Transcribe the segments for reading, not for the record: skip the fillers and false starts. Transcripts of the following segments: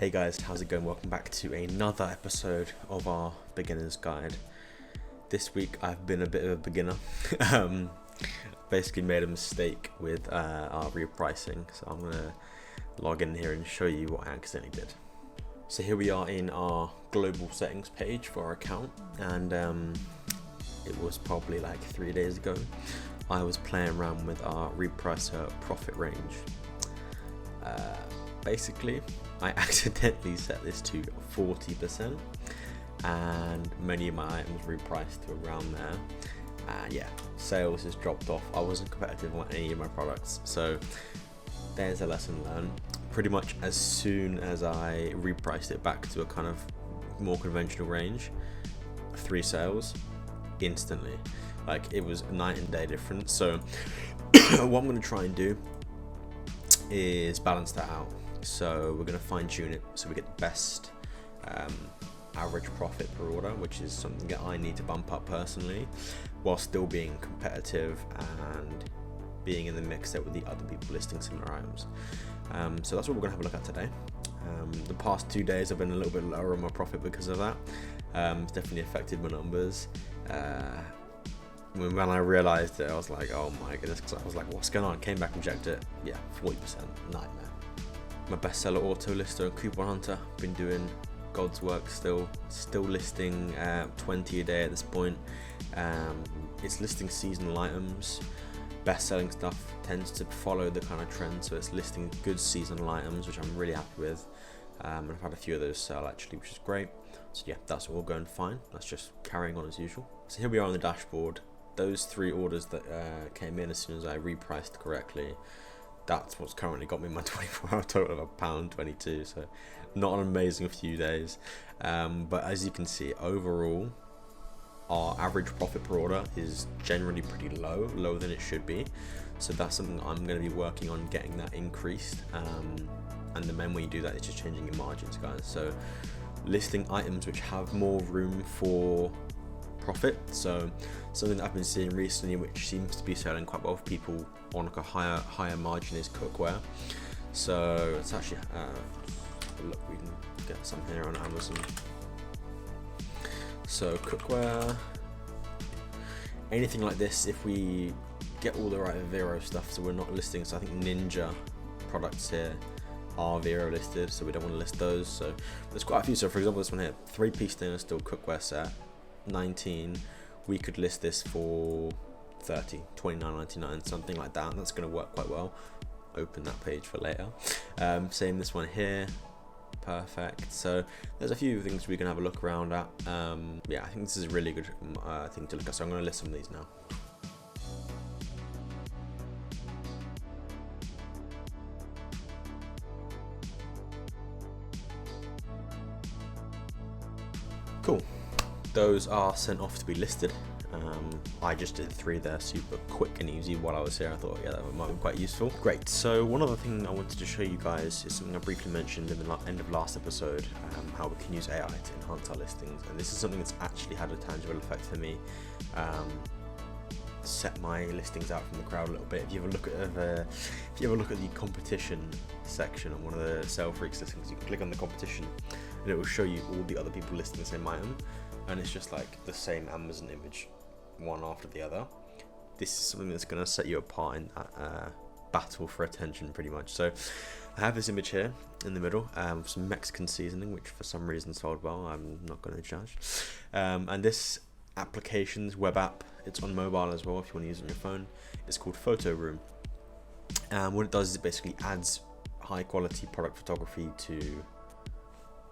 Hey guys, how's it going? Welcome back to another episode of our beginner's guide. This week I've been a bit of a beginner. Basically made a mistake with our repricing, so I'm gonna log in here and show you what I accidentally did. So here we are in our global settings page for our account, and it was probably like 3 days ago. I was playing around with our repricer profit range. Basically, I accidentally set this to 40%, and many of my items repriced to around there. Yeah, sales has dropped off. I wasn't competitive on any of my products, so there's a lesson learned. Pretty much as soon as I repriced it back to a kind of more conventional range, 3 sales instantly. Like, it was night and day difference. So what I'm going to try and do is balance that out. So we're going to fine tune it so we get the best average profit per order, which is something that I need to bump up personally, while still being competitive and being in the mix there with the other people listing similar items. So that's what we're going to have a look at today. The past 2 days I've been a little bit lower on my profit because of that. It's definitely affected my numbers. When I realized it, I was like, oh my goodness, because I was like, what's going on? Came back and checked it. Yeah, 40%, nightmare. My bestseller auto lister and coupon hunter, been doing God's work still listing 20 a day at this point. It's listing seasonal items. Best selling stuff tends to follow the kind of trend, so it's listing good seasonal items, which I'm really happy with. And I've had a few of those sell actually, which is great. So yeah, that's all going fine. That's just carrying on as usual. So here we are on the dashboard. Those 3 orders that came in as soon as I repriced correctly, that's what's currently got me my 24-hour total of £1.22. So not an amazing few days, but as you can see, overall our average profit per order is generally pretty lower than it should be. So that's something I'm going to be working on, getting that increased. And the main way you do that is just changing your margins, guys. So listing items which have more room for profit. So something that I've been seeing recently, which seems to be selling quite well for people on like a higher margin, is cookware. So it's actually look, we can get some here on Amazon. So cookware, anything like this, if we get all the right Vero stuff, so we're not listing, so I think Ninja products here are Vero listed, so we don't want to list those. So there's quite a few. So for example, this one here, 3-piece stainless steel cookware set, 19, we could list this for 30, 29.99, something like that, and that's going to work quite well. Open that page for later. Same this one here, perfect. So there's a few things we can have a look around at. Yeah, I think this is a really good thing to look at, so I'm going to list some of these now. Cool. Those are sent off to be listed. I just did 3 there, super quick and easy while I was here. I thought, yeah, that might be quite useful. Great. So one other thing I wanted to show you guys is something I briefly mentioned in the end of last episode, how we can use AI to enhance our listings. And this is something that's actually had a tangible effect for me. Set my listings out from the crowd a little bit. If you ever look at the competition section on one of the SaleFreaks listings, you can click on the competition and it will show you all the other people listing the same item, and it's just like the same Amazon image, one after the other. This is something that's going to set you apart in that battle for attention, pretty much. So I have this image here in the middle, some Mexican seasoning, which for some reason sold well. I'm not going to judge. And this application's web app, it's on mobile as well if you want to use it on your phone. It's called Photo Room. What it does is it basically adds high quality product photography to,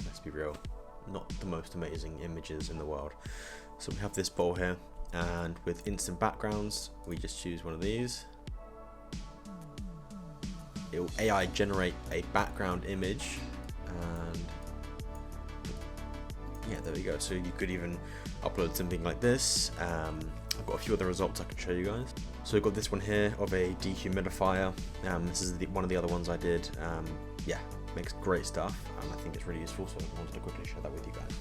let's be real, not the most amazing images in the world. So we have this bowl here, and with instant backgrounds, we just choose one of these. It will AI generate a background image, and yeah, there we go. So you could even upload something like this. I've got a few other results I can show you guys. So we've got this one here of a dehumidifier. This is one of the other ones I did. Yeah, makes great stuff, and I think it's really useful, so I wanted to quickly share that with you guys.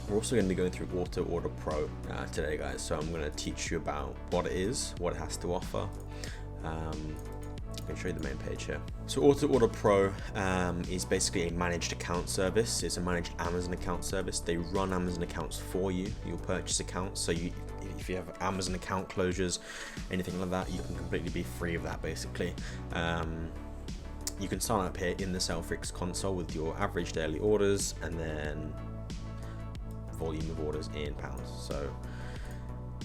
We're also going to be going through Auto Order Pro today, guys. So I'm going to teach you about what it is, what it has to offer, I can show you the main page here. So Auto Order Pro is basically a managed account service. It's a managed Amazon account service. They run Amazon accounts for you. You'll purchase accounts. So if you have Amazon account closures, anything like that, you can completely be free of that basically. You can sign up here in the SaleFreaks console with your average daily orders and then volume of orders in pounds. So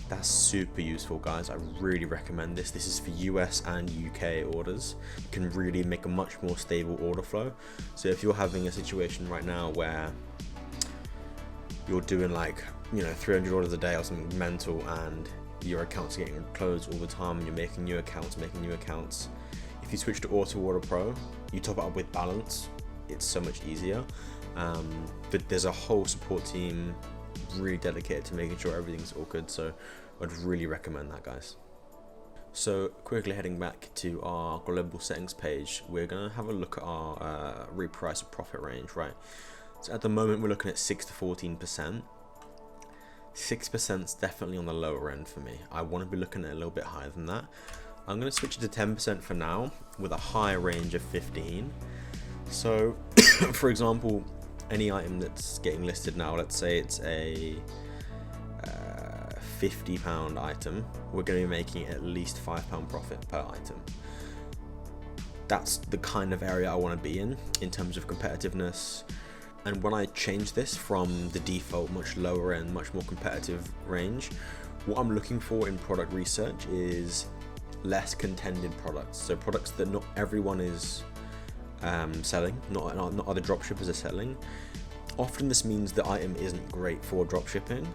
that's super useful, guys. I really recommend this. This is for US and UK orders. You can really make a much more stable order flow. So if you're having a situation right now where you're doing like, 300 orders a day or something mental, and your accounts are getting closed all the time and you're making new accounts, if you switch to Auto Order Pro, you top it up with balance, it's so much easier. But there's a whole support team really dedicated to making sure everything's all good, so I'd really recommend that, guys. So quickly heading back to our global settings page, we're going to have a look at our reprice of profit range, right? So at the moment we're looking at 6 to 14%. 6% is definitely on the lower end for me. I want to be looking at a little bit higher than that. I'm going to switch it to 10% for now with a higher range of 15. So for example, any item that's getting listed now, let's say it's a £50 item, we're going to be making at least £5 profit per item. That's the kind of area I want to be in terms of competitiveness. And when I change this from the default much lower end, much more competitive range, what I'm looking for in product research is less contended products. So products that not everyone is selling, not other dropshippers are selling. Often this means the item isn't great for dropshipping,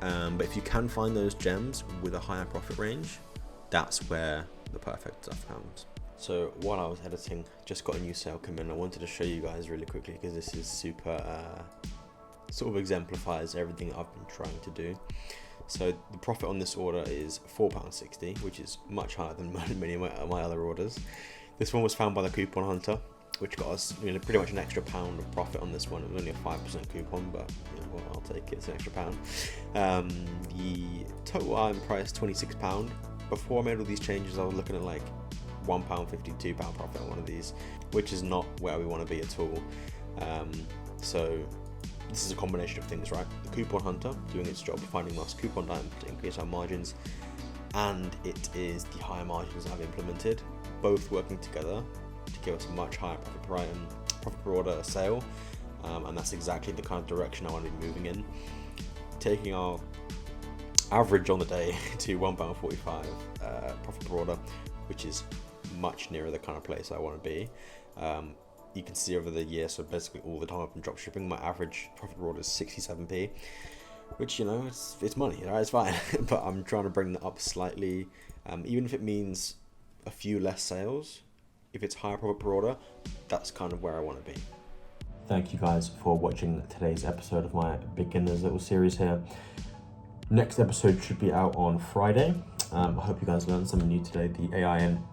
but if you can find those gems with a higher profit range, that's where the perfect stuff comes. So while I was editing, just got a new sale come in. I wanted to show you guys really quickly because this is super, sort of exemplifies everything I've been trying to do. So the profit on this order is £4.60, which is much higher than many of my other orders. This one was found by the Coupon Hunter, which got us pretty much an extra £1 of profit on this one. It was only a 5% coupon, but well, I'll take it, it's an extra £1. The total item price, £26. Before I made all these changes, I was looking at like £1.50, £2 profit on one of these, which is not where we want to be at all. So this is a combination of things, right? The Coupon Hunter doing its job, finding us coupon items to increase our margins, and it is the higher margins I've implemented, both working together to give us a much higher profit per item, profit per order sale, and that's exactly the kind of direction I want to be moving in. Taking our average on the day to £1.45 profit per order, which is much nearer the kind of place I want to be. You can see over the year, so basically all the time I've been dropshipping, my average profit per order is 67p, which it's money, right? It's fine. But I'm trying to bring that up slightly, even if it means a few less sales. If it's higher profit per order, that's kind of where I want to be. Thank you guys for watching today's episode of my beginners little series here. Next episode should be out on Friday. I hope you guys learned something new today. The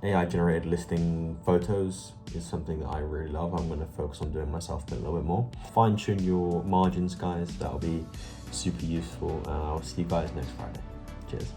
AI generated listing photos is something that I really love. I'm going to focus on doing myself a little bit more. Fine tune your margins, guys. That'll be super useful. I'll see you guys next Friday. Cheers.